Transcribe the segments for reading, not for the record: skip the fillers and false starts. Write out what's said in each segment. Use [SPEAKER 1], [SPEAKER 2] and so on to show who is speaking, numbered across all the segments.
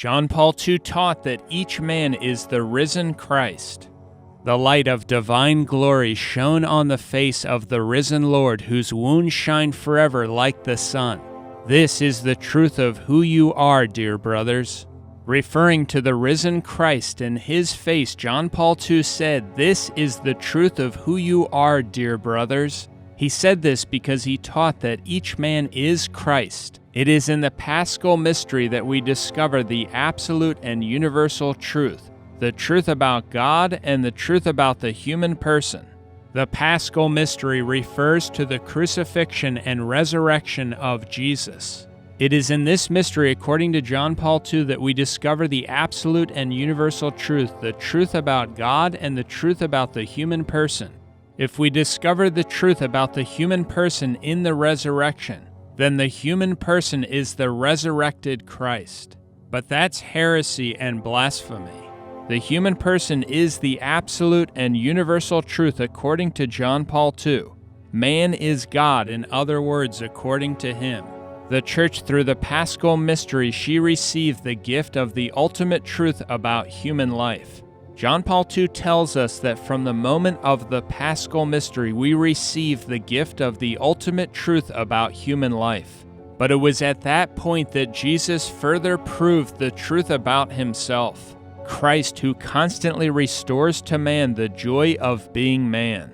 [SPEAKER 1] John Paul II taught that each man is the risen Christ. The light of divine glory shone on the face of the risen Lord, whose wounds shine forever like the sun. This is the truth of who you are, dear brothers. Referring to the risen Christ and his face, John Paul II said, "This is the truth of who you are, dear brothers." He said this because he taught that each man is Christ. It is in the Paschal mystery that we discover the absolute and universal truth, the truth about God and the truth about the human person. The Paschal mystery refers to the crucifixion and resurrection of Jesus. It is in this mystery, according to John Paul II, that we discover the absolute and universal truth, the truth about God and the truth about the human person. If we discover the truth about the human person in the resurrection, then the human person is the resurrected Christ. But that's heresy and blasphemy. The human person is the absolute and universal truth according to John Paul II. Man is God, in other words, according to him. The Church, through the Paschal mystery, she received the gift of the ultimate truth about human life. John Paul II tells us that from the moment of the Paschal mystery, we receive the gift of the ultimate truth about human life. But it was at that point that Jesus further proved the truth about himself. Christ, who constantly restores to man the joy of being man.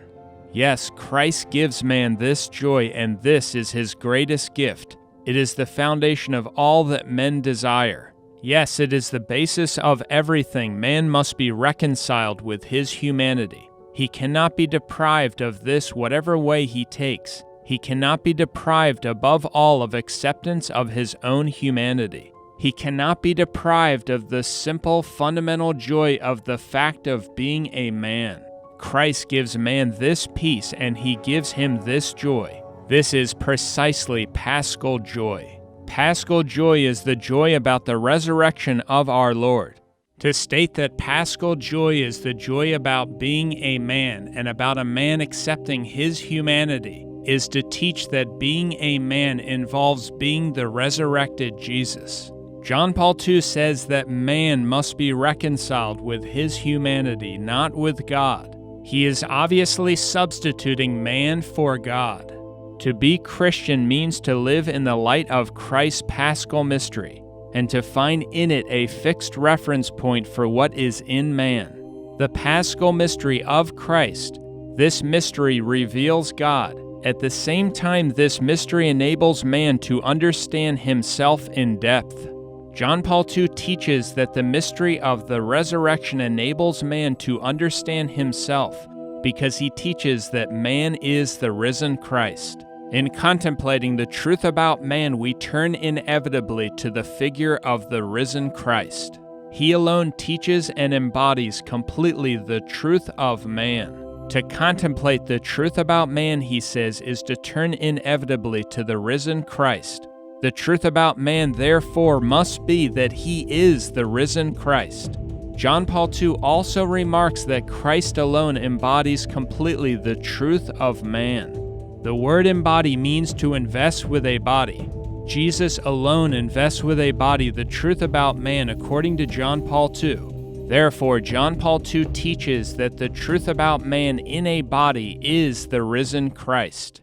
[SPEAKER 1] Yes, Christ gives man this joy, and this is his greatest gift. It is the foundation of all that men desire. Yes, it is the basis of everything. Man must be reconciled with his humanity. He cannot be deprived of this whatever way he takes. He cannot be deprived above all of acceptance of his own humanity. He cannot be deprived of the simple, fundamental joy of the fact of being a man. Christ gives man this peace, and he gives him this joy. This is precisely Paschal joy. Paschal joy is the joy about the resurrection of our Lord. To state that Paschal joy is the joy about being a man and about a man accepting his humanity is to teach that being a man involves being the resurrected Jesus. John Paul II says that man must be reconciled with his humanity, not with God. He is obviously substituting man for God. To be Christian means to live in the light of Christ's Paschal mystery, and to find in it a fixed reference point for what is in man. The Paschal mystery of Christ, this mystery reveals God. At the same time, this mystery enables man to understand himself in depth. John Paul II teaches that the mystery of the resurrection enables man to understand himself, because he teaches that man is the risen Christ. In contemplating the truth about man, we turn inevitably to the figure of the risen Christ. He alone teaches and embodies completely the truth of man. To contemplate the truth about man, he says, is to turn inevitably to the risen Christ. The truth about man, therefore, must be that he is the risen Christ. John Paul II also remarks that Christ alone embodies completely the truth of man. The word embody means to invest with a body. Jesus alone invests with a body the truth about man according to John Paul II. Therefore, John Paul II teaches that the truth about man in a body is the risen Christ.